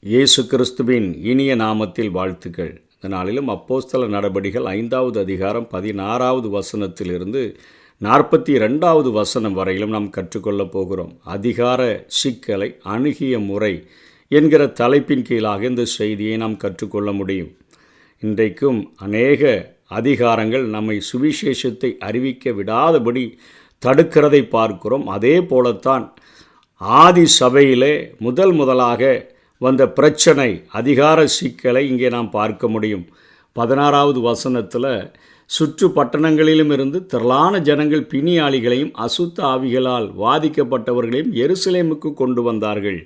இயேசு கிறிஸ்துவின் இனிய நாமத்தில் வாழ்த்துக்கள். இந்த நாளிலும் அப்போஸ்தல நடபடிகள் 5வது அதிகாரம் 16வது வசனத்திலிருந்து 42வது வசனம் வரையிலும் நாம் கற்றுக்கொள்ளப் போகிறோம். அதிகார சிக்கலை அணுகிய முறை என்கிற தலைப்பின் கீழாக இந்த செய்தியை நாம் கற்றுக்கொள்ள முடியும். இன்றைக்கும் அநேக அதிகாரங்கள் நம்மை சுவிசேஷத்தை அறிவிக்க விடாதபடி தடுக்கிறதை பார்க்கிறோம். அதே போலத்தான் ஆதி சபையிலே முதலாக வந்த பிரச்சனை, அதிகார சிக்கலை இங்கே நாம் பார்க்க முடியும். 16வது வசனத்தில் சுற்று பட்டணங்களிலும் இருந்து திரளான ஜனங்கள் பிணியாளிகளையும் அசுத்த ஆவிகளால் வாதிக்கப்பட்டவர்களையும் எருசலேமுக்கு கொண்டு வந்தார்கள்.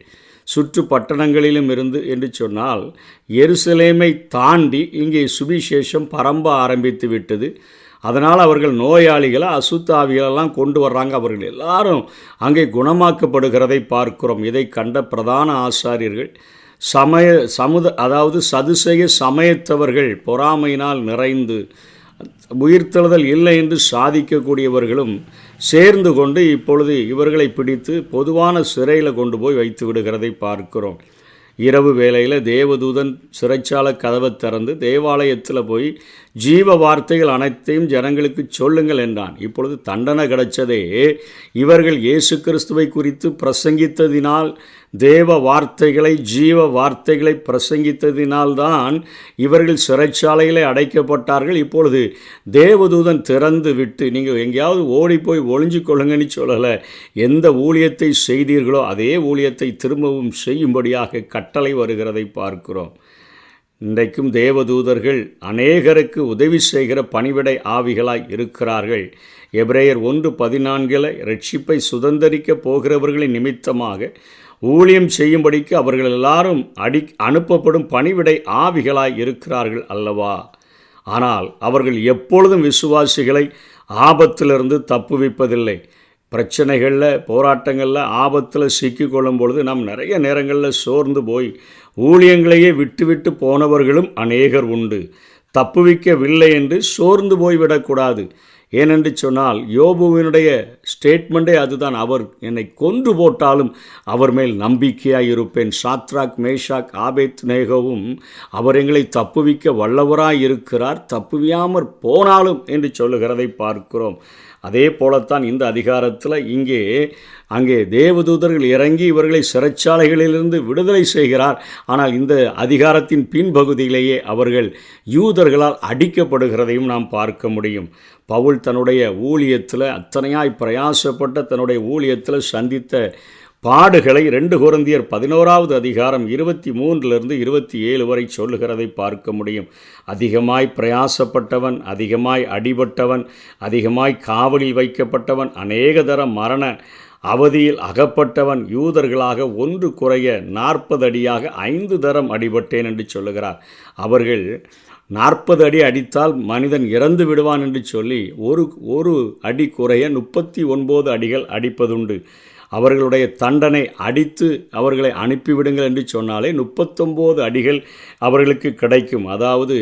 சுற்று பட்டணங்களிலும் இருந்து என்று சொன்னால் எருசலேமை தாண்டி இங்கே சுவிசேஷம் பரம்ப ஆரம்பித்து விட்டது. அதனால் அவர்கள் நோயாளிகளை அசுத்த ஆவிகளெல்லாம் கொண்டு வர்றாங்க. அவர்கள் எல்லாரும் அங்கே குணமாக்கப்படுகிறதை பார்க்கிறோம். இதை கண்ட பிரதான ஆசாரியர்கள் சதுசேய சமயத்தவர்கள் பொறாமையினால் நிறைந்து உயிர்த்தெழுதல் இல்லை என்று சாதிக்கக்கூடியவர்களும் சேர்ந்து கொண்டு இப்பொழுது இவர்களை பிடித்து பொதுவான சிறையில் கொண்டு போய் வைத்து விடுகிறதை பார்க்கிறோம். இரவு வேளையில் தேவதூதன் சிறைச்சாலை கதவை திறந்து தேவாலயத்தில் போய் ஜீவ வார்த்தைகள் அனைத்தையும் ஜனங்களுக்கு சொல்லுங்கள் என்றான். இப்பொழுது தண்டனை கிடைச்சதே இவர்கள் இயேசு கிறிஸ்துவை குறித்து பிரசங்கித்ததினால், தேவ வார்த்தைகளை ஜீவ வார்த்தைகளை பிரசங்கித்ததினால்தான் இவர்கள் சிறைச்சாலையில் அடைக்கப்பட்டார்கள். இப்பொழுது தேவதூதன் திறந்து விட்டு நீங்கள் எங்கேயாவது ஓடி போய் ஒளிஞ்சு கொள்ளுங்கன்னு சொல்லலை. எந்த ஊழியத்தை செய்தீர்களோ அதே ஊழியத்தை திரும்பவும் செய்யும்படியாக கட்டளை வருகிறதை பார்க்கிறோம். இன்றைக்கும் தேவதூதர்கள் அநேகருக்கு உதவி செய்கிற பணிவிடை ஆவிகளாய் இருக்கிறார்கள். எபிரேயர் 1:14 இரட்சிப்பை சுதந்தரிக்க போகிறவர்களின் நிமித்தமாக ஊழியம் செய்யும்படிக்கு அவர்கள் எல்லாரும் அனுப்பப்படும் பணிவிடை ஆவிகளாய் இருக்கிறார்கள் அல்லவா? ஆனால் அவர்கள் எப்பொழுதும் விசுவாசிகளை ஆபத்திலிருந்து தப்புவிப்பதில்லை. பிரச்சனைகளில், போராட்டங்களில், ஆபத்தில் சிக்கிக்கொள்ளும் பொழுது நாம் நிறைய நேரங்களில் சோர்ந்து போய் ஊழியங்களையே விட்டு போனவர்களும் அநேகர் உண்டு. தப்புவிக்கவில்லை என்று சோர்ந்து போய்விடக்கூடாது. ஏனென்று சொன்னால் யோபுவினுடைய ஸ்டேட்மெண்ட்டே அதுதான். அவர் என்னை கொன்று போட்டாலும் அவர் மேல் நம்பிக்கையாக இருப்பேன். சாத்ராக், மேஷாக், ஆபேத்நேகோவும் அவர் எங்களை தப்புவிக்க வல்லவராய் இருக்கிறார், தப்புவியாமற் போனாலும் என்று சொல்லுகிறதை பார்க்கிறோம். அதே போலத்தான் இந்த அதிகாரத்தில் அங்கே தேவதூதர்கள் இறங்கி இவர்களை சிறைச்சாலைகளிலிருந்து விடுதலை செய்கிறார். ஆனால் இந்த அதிகாரத்தின் பின்பகுதியிலேயே அவர்கள் யூதர்களால் அடிக்கப்படுகிறதையும் நாம் பார்க்க முடியும். பவுல் தன்னுடைய ஊழியத்தில் அத்தனையாய் பிரயாசப்பட்ட தன்னுடைய ஊழியத்தில் சந்தித்த பாடுகளை 2 கொரிந்தியர் 11வது அதிகாரம் 23 27 வரை சொல்லுகிறதை பார்க்க முடியும். அதிகமாய் பிரயாசப்பட்டவன், அதிகமாய் அடிபட்டவன், அதிகமாய் காவலில் வைக்கப்பட்டவன், அநேக தரம் மரண அவதியில் அகப்பட்டவன், யூதர்களாக 1 குறைய 40 அடியாக 5 தரம் அடிபட்டேன் என்று சொல்லுகிறார். அவர்கள் 40 அடி அடித்தால் மனிதன் இறந்து விடுவான் என்று சொல்லி ஒரு அடி குறைய 39 அடிகள் அடிப்பதுண்டு. அவர்களுடைய தண்டனை அடித்து அவர்களை அனுப்பிவிடுங்கள் என்று சொன்னாலே 39 அடிகள் அவர்களுக்கு கிடைக்கும். அதாவது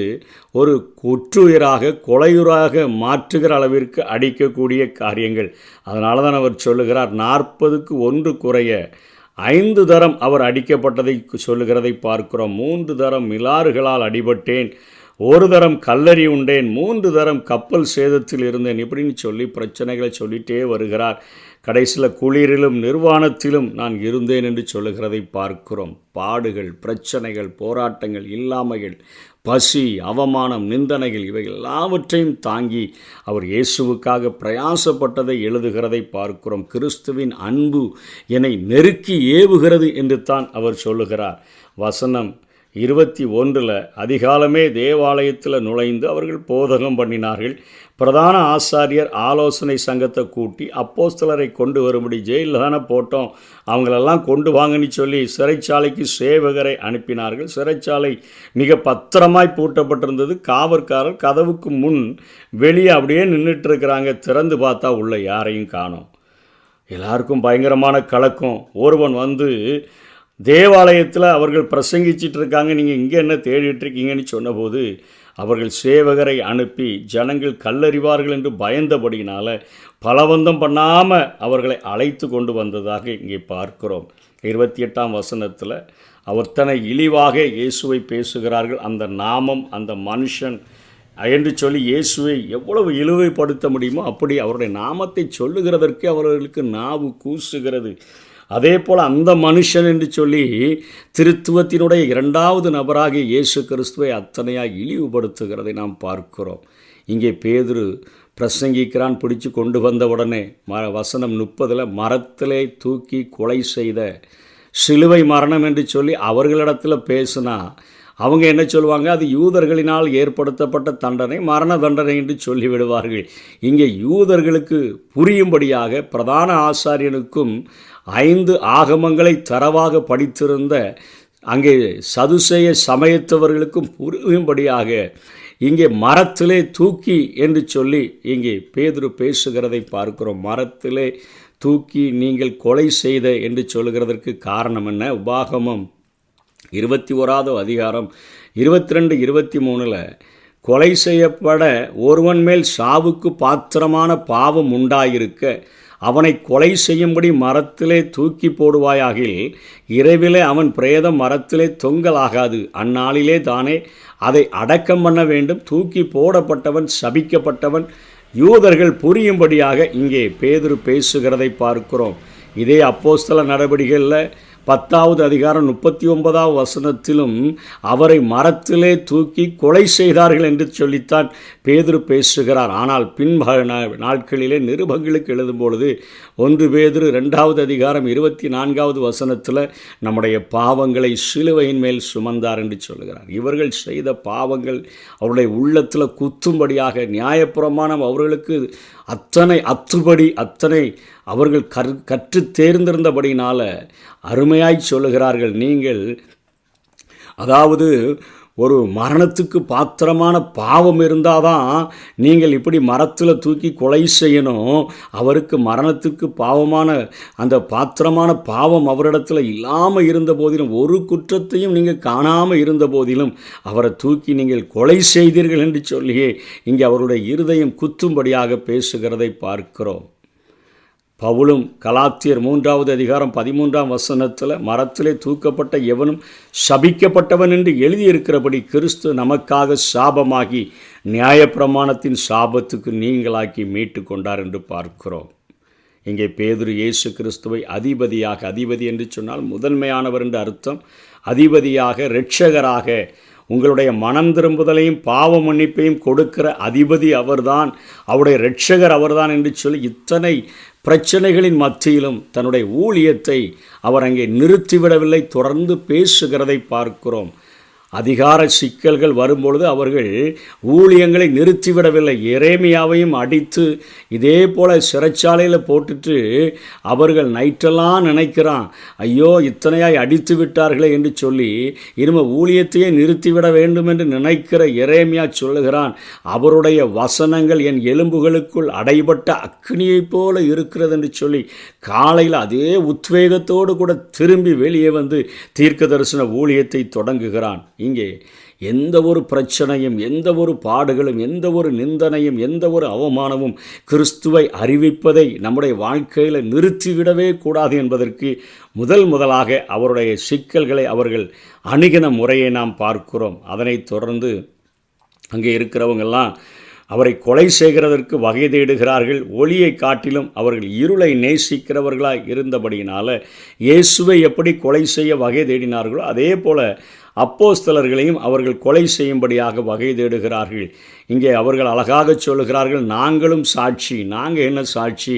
ஒரு குற்றுயிராக, கொலையுறாக மாற்றுகிற அளவிற்கு அடிக்கக்கூடிய காரியங்கள். அதனால தான் அவர் சொல்லுகிறார் 40க்கு 1 குறைய 5 தரம் அவர் அடிக்கப்பட்டதை சொல்லுகிறதை பார்க்கிறோம். 3 தரம் மிலாறுகளால் அடிபட்டேன், 1 தரம் கல்லறி உண்டேன், 3 தரம் கப்பல் சேதத்தில் இருந்தேன், இப்படின்னு சொல்லி பிரச்சனைகளை சொல்லிகிட்டே வருகிறார். கடைசியில் குளிரிலும் நிர்வாணத்திலும் நான் இருந்தேன் என்று சொல்லுகிறதை பார்க்கிறோம். பாடுகள், பிரச்சனைகள், போராட்டங்கள், இல்லாமைகள், பசி, அவமானம், நிந்தனைகள் இவை எல்லாவற்றையும் தாங்கி அவர் இயேசுவுக்காக பிரயாசப்பட்டதை எழுதுகிறதை பார்க்கிறோம். கிறிஸ்துவின் அன்பு என்னை நெருக்கி ஏவுகிறது என்று தான் அவர் சொல்லுகிறார். வசனம் 21 அதிகாலமே தேவாலயத்தில் நுழைந்து அவர்கள் போதகம் பண்ணினார்கள். பிரதான ஆசாரியர் ஆலோசனை சங்கத்தை கூட்டி அப்போஸ்தலரை கொண்டு வரும்படி ஜெயிலில் தானே போட்டோம், அவங்களெல்லாம் கொண்டு வாங்கன்னு சொல்லி சிறைச்சாலைக்கு சேவகரை அனுப்பினார்கள். சிறைச்சாலை மிக பத்திரமாய் பூட்டப்பட்டிருந்தது. காவற்காரர் கதவுக்கு முன் வெளியே அப்படியே நின்றுட்டுருக்கிறாங்க. திறந்து பார்த்தா உள்ள யாரையும் காணோம். எல்லாருக்கும் பயங்கரமான கலக்கம். ஒருவன் வந்து தேவாலயத்தில் அவர்கள் பிரசங்கிச்சிட்டு இருக்காங்க, நீங்கள் இங்கே என்ன தேடிட்டுருக்கீங்கன்னு சொன்னபோது அவர்கள் சேவகரை அனுப்பி ஜனங்கள் கல்லறிவார்கள் என்று பயந்தபடியினால் பலவந்தம் பண்ணாமல் அவர்களை அழைத்து கொண்டு வந்ததாக இங்கே பார்க்கிறோம். 28ஆம் வசனத்தில் அவர்த்தனை இழிவாக இயேசுவை பேசுகிறார்கள். அந்த நாமம், அந்த மனுஷன் என்று சொல்லி இயேசுவை எவ்வளவு இழிவுபடுத்த முடியுமோ அப்படி அவருடைய நாமத்தை சொல்லுகிறதற்கு அவர்களுக்கு நாவு கூசுகிறது. அதே போல் அந்த மனுஷன் என்று சொல்லி திருத்துவத்தினுடைய இரண்டாவது நபராக இயேசு கிறிஸ்துவை அத்தனையாக இழிவுபடுத்துகிறதை நாம் பார்க்கிறோம். இங்கே பேதுரு பிரசங்கிக்கிறான். பிடிச்சு கொண்டு வந்த உடனே வசனம் 30 மரத்திலே தூக்கி கொலை செய்த சிலுவை மரணம் என்று சொல்லி அவர்களிடத்தில் பேசினா அவங்க என்ன சொல்லுவாங்க? அது யூதர்களினால் ஏற்படுத்தப்பட்ட தண்டனை, மரண தண்டனை என்று சொல்லிவிடுவார்கள். இங்கே யூதர்களுக்கு புரியும்படியாக பிரதான ஆசாரியனுக்கும் 5 ஆகமங்களை தரவாக படித்திருந்த அங்கே சதுசேய சமயத்தவர்களுக்கும் புரியும்படியாக இங்கே மரத்திலே தூக்கி என்று சொல்லி இங்கே பேதுரு பேசுகிறதை பார்க்கிறோம். மரத்திலே தூக்கி நீங்கள் கொலை செய்த என்று சொல்லுகிறதற்கு காரணம் என்ன? உபாகமம் 21 அதிகாரம் 22, 23 கொலை செய்யப்பட ஒருவன் மேல் சாவுக்கு பாத்திரமான பாவம் உண்டாயிருக்க அவனை கொலை செய்யும்படி மரத்திலே தூக்கி போடுவாயாகில் இரவிலே அவன் பிரேதம் மரத்திலே தொங்கலாகாது. அந்நாளிலே தானே அதை அடக்கம் பண்ண வேண்டும். தூக்கி போடப்பட்டவன் சபிக்கப்பட்டவன். யூதர்கள் புரியும்படியாக இங்கே பேதுரு பேசுகிறதை பார்க்கிறோம். இதே அப்போஸ்தல நடவடிக்கைகளில் 10வது அதிகாரம் 39வது வசனத்திலும் அவரை மரத்திலே தூக்கி கொலை செய்தார்கள் என்று சொல்லித்தான் பேதுரு பேசுகிறார். ஆனால் நாட்களிலே நிருபங்களுக்கு எழுதும் பொழுது 1 பேதுரு 2வது அதிகாரம் 24வது வசனத்தில் நம்முடைய பாவங்களை சிலுவையின் மேல் சுமந்தார் என்று சொல்லுகிறார். இவர்கள் செய்த பாவங்கள் அவருடைய உள்ளத்தில் குத்தும்படியாக நியாயப்பிரமாணம் அவர்களுக்கு அத்தனை அத்துபடி அத்தனை அவர்கள் கற்று தேர்ந்திருந்தபடினால அருமையாய் சொல்லுகிறார்கள். நீங்கள் அதாவது ஒரு மரணத்துக்கு பாத்திரமான பாவம் இருந்தால் தான் நீங்கள் இப்படி மரத்தில் தூக்கி கொலை செய்யணும். அவருக்கு மரணத்துக்கு பாவமான அந்த பாத்திரமான பாவம் அவரிடத்தில் இல்லாமல் இருந்த போதிலும், ஒரு குற்றத்தையும் நீங்கள் காணாமல் இருந்த போதிலும் அவரை தூக்கி நீங்கள் கொலை செய்தீர்கள் என்று சொல்லியே இங்கே அவருடைய இருதயம் குத்தும்படியாக பேசுகிறதை பார்க்கிறோம். பவுலும் கலாத்தியர் 3வது அதிகாரம் 13ஆம் வசனத்தில் மரத்திலே தூக்கப்பட்ட எவனும் சபிக்கப்பட்டவன் என்று எழுதியிருக்கிறபடி கிறிஸ்து நமக்காக சாபமாகி நியாயப்பிரமாணத்தின் சாபத்துக்கு நீங்களாக்கி மீட்டு கொண்டார் என்று பார்க்கிறோம். இங்கே பேதுரு இயேசு கிறிஸ்துவை அதிபதி என்று சொன்னால் முதன்மையானவர் என்று அர்த்தம். அதிபதியாக, இரட்சகராக, உங்களுடைய மனம் திரும்புதலையும் பாவ மன்னிப்பையும் கொடுக்கிற அதிபதி அவர்தான், அவருடைய இரட்சகர் அவர்தான் என்று சொல்லி இத்தனை பிரச்சனைகளின் மத்தியிலும் தன்னுடைய ஊழியத்தை அவர் அங்கே நிறுத்திவிடவில்லை, தொடர்ந்து பேசுகிறதை பார்க்கிறோம். அதிகார சிக்கல்கள் வரும்பொழுது அவர்கள் ஊழியங்களை நிறுத்திவிடவில்லை. எரேமியாவையும் அடித்து இதே போல் சிறைச்சாலையில் போட்டுட்டு அவர்கள் நைட்டெல்லாம் நினைக்கிறான், ஐயோ இத்தனையாய் அடித்து விட்டார்களே என்று சொல்லி இனிமேல் ஊழியத்தையே நிறுத்திவிட வேண்டும் என்று நினைக்கிற எரேமியா சொல்லுகிறான், அவருடைய வசனங்கள் என் எலும்புகளுக்குள் அடைபட்ட அக்னியைப் போல இருக்கிறது என்று சொல்லி காலையில் அதே உத்வேகத்தோடு கூட திரும்பி வெளியே வந்து தீர்க்க தரிசன ஊழியத்தை தொடங்குகிறான். இங்கே எந்த ஒரு பிரச்சனையும், எந்த ஒரு பாடுகளும், எந்த ஒரு நிந்தனையும், எந்த ஒரு அவமானமும் கிறிஸ்துவை அறிவிப்பதை நம்முடைய வாழ்க்கையில் நிறுத்திவிடவே கூடாது என்பதற்கு முதலாக அவருடைய சிக்கல்களை அவர்கள் அணுகின முறையை நாம் பார்க்கிறோம். அதனைத் தொடர்ந்து அங்கே இருக்கிறவங்கெல்லாம் அவரை கொலை செய்கிறதற்கு வகை தேடுகிறார்கள். ஒளியை காட்டிலும் அவர்கள் இருளை நேசிக்கிறவர்களாக இருந்தபடியினால் இயேசுவை எப்படி கொலை செய்ய வகை தேடினார்களோ அதே போல் அப்போஸ்தலர்களையும் அவர்கள் கொலை செய்யும்படியாக வகை தேடுகிறார்கள். இங்கே அவர்கள் அழகாக சொல்லுகிறார்கள், நாங்களும் சாட்சி. நாங்கள் என்ன சாட்சி?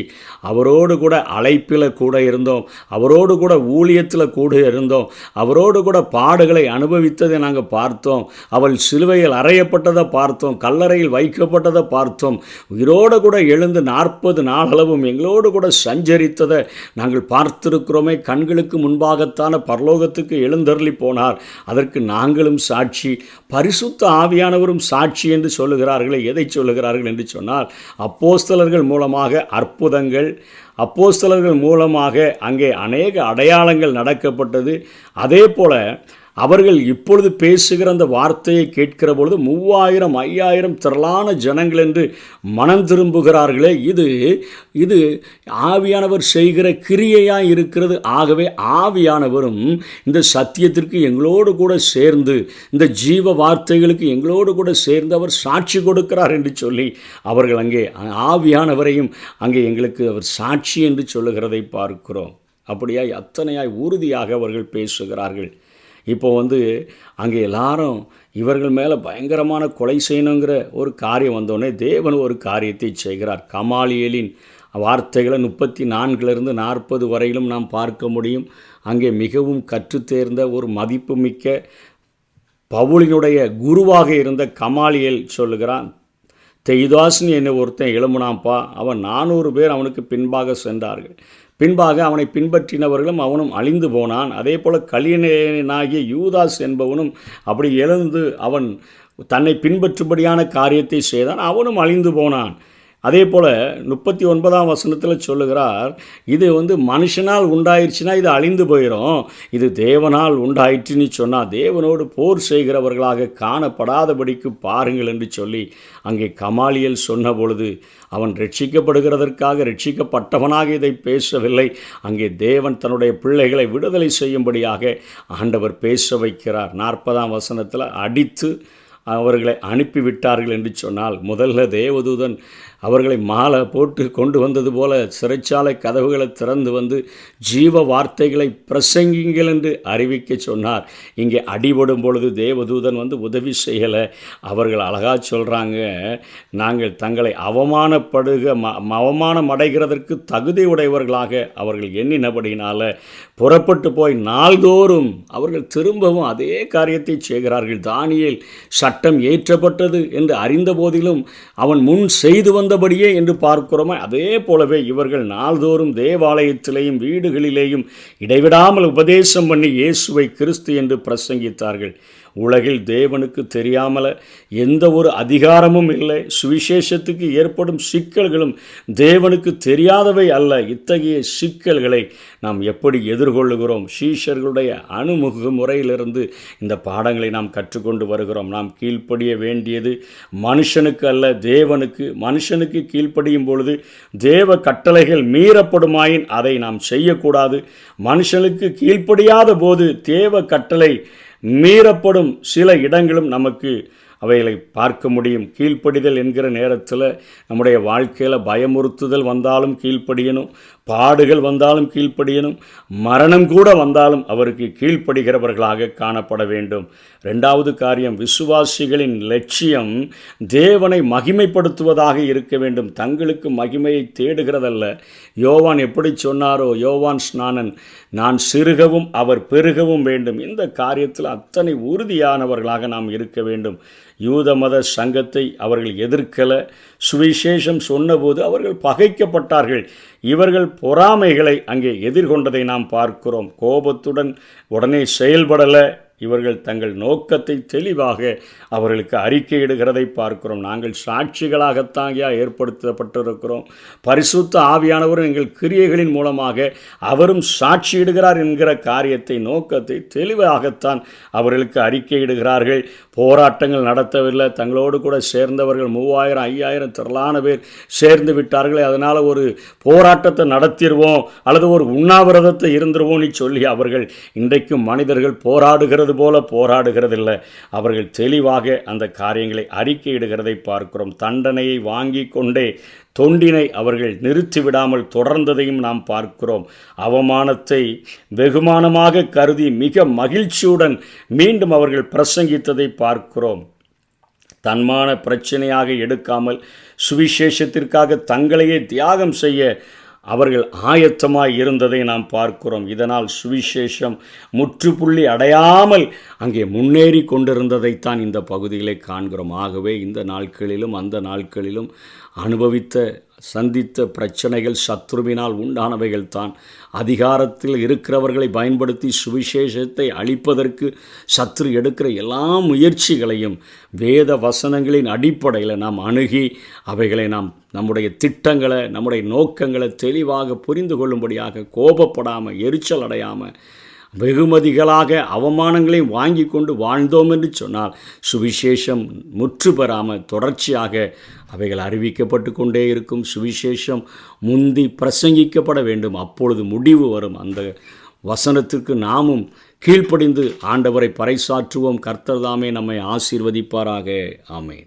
அவரோடு கூட அழைப்பில் கூட இருந்தோம், அவரோடு கூட ஊழியத்தில் கூட இருந்தோம், அவரோடு கூட பாடுகளை அனுபவித்ததை நாங்கள் பார்த்தோம், அவள் சிலுவையில் அறையப்பட்டதை பார்த்தோம், கல்லறையில் வைக்கப்பட்டதை பார்த்தோம், உயிரோடு கூட எழுந்து 40 நாளளவும் எங்களோடு கூட சஞ்சரித்ததை நாங்கள் பார்த்திருக்கிறோமே. கண்களுக்கு முன்பாகத்தான பரலோகத்துக்கு எழுந்தருளி போனார், அதற்கு நாங்களும் சாட்சி, பரிசுத்த ஆவியானவரும் சாட்சி என்று சொல்லுகிறார்களே. எதை சொல்லுகிறார்கள் என்று சொன்னால், அப்போஸ்தலர்கள் மூலமாக அற்புதங்கள், அப்போஸ்தலர்கள் மூலமாக அங்கே அநேக அடையாளங்கள் நடக்கப்பட்டது. அதே போல் அவர்கள் இப்பொழுது பேசுகிற அந்த வார்த்தையை கேட்கிற பொழுது 3000 5000 திரளான ஜனங்கள் என்று மனம் திரும்புகிறார்களே, இது ஆவியானவர் செய்கிற கிரியையாக இருக்கிறது. ஆகவே ஆவியானவரும் இந்த சத்தியத்திற்கு எங்களோடு கூட சேர்ந்து, இந்த ஜீவ வார்த்தைகளுக்கு எங்களோடு கூட சேர்ந்து அவர் சாட்சி கொடுக்கிறார் என்று சொல்லி அவர்கள் அங்கே ஆவியானவரையும் அங்கே எங்களுக்கு அவர் சாட்சி என்று சொல்லுகிறதை பார்க்கிறோம். அப்படியாய் அத்தனையாய் உறுதியாக அவர்கள் பேசுகிறார்கள். இப்போ அங்கே எல்லாரும் இவர்கள் மேலே பயங்கரமான கொலை செய்யணுங்கிற ஒரு காரியம் வந்தோடனே தேவன் ஒரு காரியத்தை செய்கிறார். கமாலியேலின் வார்த்தைகளை 34 40 வரையிலும் நாம் பார்க்க முடியும். அங்கே மிகவும் கற்றுத்தேர்ந்த ஒரு மதிப்புமிக்க பவுலினுடைய குருவாக இருந்த கமாலியேல் சொல்லுகிறான், தெய்தாஸ்னு என்னை ஒருத்தன் எழும்புனான்ப்பா, அவன் 400 பேர் அவனுக்கு பின்பாக சென்றார்கள். பின்பாக அவனை பின்பற்றினவர்களும் அவனும் அழிந்து போனான். அதே போல் கலியனாகிய யூதாஸ் என்பவனும் அப்படி எழுந்து அவன் தன்னை பின்பற்றும்படியான காரியத்தை செய்தான், அவனும் அழிந்து போனான். அதே போல் 39ஆம் வசனத்தில் சொல்லுகிறார், இது மனுஷனால் உண்டாயிடுச்சுன்னா இது அழிந்து போயிடும், இது தேவனால் உண்டாயிற்றுன்னு சொன்னால் தேவனோடு போர் செய்கிறவர்களாக காணப்படாதபடிக்கு பாருங்கள் என்று சொல்லி அங்கே கமாலியேல் சொன்ன பொழுது அவன் ரட்சிக்கப்படுகிறதற்காக ரட்சிக்கப்பட்டவனாக இதை பேசவில்லை. அங்கே தேவன் தன்னுடைய பிள்ளைகளை விடுதலை செய்யும்படியாக ஆண்டவர் பேச வைக்கிறார். 40ஆம் வசனத்தில் அடித்து அவர்களை அனுப்பிவிட்டார்கள் என்று சொன்னால், முதல்ல தேவதூதன் அவர்களை மாலை போட்டு கொண்டு வந்தது போல சிறைச்சாலை கதவுகளை திறந்து ஜீவ வார்த்தைகளை பிரசங்கிங்கள் என்று அறிவிக்க சொன்னார். இங்கே அடிபடும் பொழுது தேவதூதன் உதவி செய்யலை. அவர்கள் அழகாக சொல்கிறாங்க, நாங்கள் தங்களை அவமானம் அடைகிறதற்கு தகுதி உடையவர்களாக அவர்கள் எண்ணினபடினால புறப்பட்டு போய் நாள்தோறும் அவர்கள் திரும்பவும் அதே காரியத்தை செய்கிறார்கள். தானியேல் சட்டம் ஏற்றப்பட்டது என்று அறிந்த போதிலும் அவன் முன் செய்து வந்தபடியே என்று பார்க்கிறோமே, அதே போலவே இவர்கள் நாள்தோறும் தேவாலயத்திலேயும் வீடுகளிலேயும் இடைவிடாமல் உபதேசம் பண்ணி இயேசுவை கிறிஸ்து என்று பிரசங்கித்தார்கள். உலகில் தேவனுக்கு தெரியாமல எந்த ஒரு அதிகாரமும் இல்லை. சுவிசேஷத்துக்கு ஏற்படும் சிக்கல்களும் தேவனுக்கு தெரியாதவை அல்ல. இத்தகைய சிக்கல்களை நாம் எப்படி எதிர்கொள்ளுகிறோம்? சீஷர்களுடைய அணுமுக முறையிலிருந்து இந்த பாடங்களை நாம் கற்றுக்கொண்டு வருகிறோம். நாம் கீழ்ப்படிய வேண்டியது மனுஷனுக்கு அல்ல, தேவனுக்கு. மனுஷனுக்கு கீழ்ப்படியும் பொழுது தேவ கட்டளைகள் மீறப்படுமாயின் அதை நாம் செய்யக்கூடாது. மனுஷனுக்கு கீழ்ப்படியாத போது தேவ கட்டளை மீறப்படும் சில இடங்களும் நமக்கு அவைகளை பார்க்க முடியும். கீழ்ப்படிதல் என்கிற நேரத்தில் நம்முடைய வாழ்க்கையில் பயமுறுத்துதல் வந்தாலும் கீழ்ப்படியணும், பாடுகள் வந்தாலும் கீழ்ப்படியணும், மரணம் கூட வந்தாலும் அவருக்கு கீழ்ப்படுகிறவர்களாக காணப்பட வேண்டும். 2வது காரியம், விசுவாசிகளின் லட்சியம் தேவனை மகிமைப்படுத்துவதாக இருக்க வேண்டும், தங்களுக்கு மகிமையை தேடுகிறதல்ல. யோவான் எப்படி சொன்னாரோ, யோவான் ஸ்நானன், நான் சிறுகவும் அவர் பெருகவும் வேண்டும். இந்த காரியத்தில் அத்தனை உறுதியானவர்களாக நாம் இருக்க வேண்டும். யூத மத சங்கத்தை அவர்கள் எதிர்க்கல. சுவிசேஷம் சொன்னபோது அவர்கள் பகைக்கப்பட்டார்கள். இவர்கள் பொறாமைகளை அங்கே எதிர்கொண்டதை நாம் பார்க்கிறோம். கோபத்துடன் உடனே செயல்படலை. இவர்கள் தங்கள் நோக்கத்தை தெளிவாக அவர்களுக்கு அறிக்கையிடுகிறதை பார்க்கிறோம். நாங்கள் சாட்சிகளாகத்தான் ஏற்படுத்தப்பட்டிருக்கிறோம். பரிசுத்த ஆவியானவரும் எங்கள் கிரியைகளின் மூலமாக அவரும் சாட்சியிடுகிறார் என்கிற காரியத்தை, நோக்கத்தை தெளிவாகத்தான் அவர்களுக்கு அறிக்கையிடுகிறார்கள். போராட்டங்கள் நடத்தவில்லை. தங்களோடு கூட சேர்ந்தவர்கள் 3000 5000 திரளான பேர் சேர்ந்து விட்டார்கள். அதனால் ஒரு போராட்டத்தை நடத்திடுவோம் அல்லது ஒரு உண்ணாவிரதத்தை இருந்துருவோம்னு சொல்லி அவர்கள் இன்றைக்கும் மனிதர்கள் போராடுகிறது போல போராடுகிறதில்லை. அவர்கள் தெளிவாக அந்த காரியங்களை அறிக்கையிடுகிறதை பார்க்கிறோம். தண்டனையை வாங்கி கொண்டே தொண்டினை அவர்கள் நிறுத்திவிடாமல் தொடர்ந்ததையும் நாம் பார்க்கிறோம். அவமானத்தை வெகுமானமாக கருதி மிக மகிழ்ச்சியுடன் மீண்டும் அவர்கள் பிரசங்கித்ததை பார்க்கிறோம். தன்மான பிரச்சனையாக எடுக்காமல் சுவிசேஷத்திற்காக தங்களையே தியாகம் செய்ய அவர்கள் ஆயத்தமாய் இருந்ததை நாம் பார்க்கிறோம். இதனால் சுவிசேஷம் முற்றுப்புள்ளி அடையாமல் அங்கே முன்னேறி கொண்டிருந்ததைத்தான் இந்த பகுதிகளை காண்கிறோம். ஆகவே இந்த நாட்களிலும் அந்த நாட்களிலும் சந்தித்த பிரச்சனைகள் சத்ருவினால் உண்டானவைகள் தான். அதிகாரத்தில் இருக்கிறவர்களை பயன்படுத்தி சுவிசேஷத்தை அழிப்பதற்கு சத்ரு எடுக்கிற எல்லா முயற்சிகளையும் வேத வசனங்களின் அடிப்படையில் நாம் அணுகி அவைகளை நம்முடைய திட்டங்களை, நம்முடைய நோக்கங்களை தெளிவாக புரிந்து கொள்ளும்படியாக, கோபப்படாமல், எரிச்சல் அடையாமல், வெகுமதிகளாக அவமானங்களையும் வாங்கி கொண்டு வாழ்ந்தோம் என்று சொன்னால் சுவிசேஷம் முற்று பெறாமல் தொடர்ச்சியாக அவைகள் அறிவிக்கப்பட்டு கொண்டே இருக்கும். சுவிசேஷம் முந்தி பிரசங்கிக்கப்பட வேண்டும், அப்பொழுது முடிவு வரும். அந்த வசனத்திற்கு நாமும் கீழ்ப்படிந்து ஆண்டவரை பறைசாற்றுவோம். கர்த்தர் தாமே நம்மை ஆசீர்வதிப்பாராக. ஆமென்.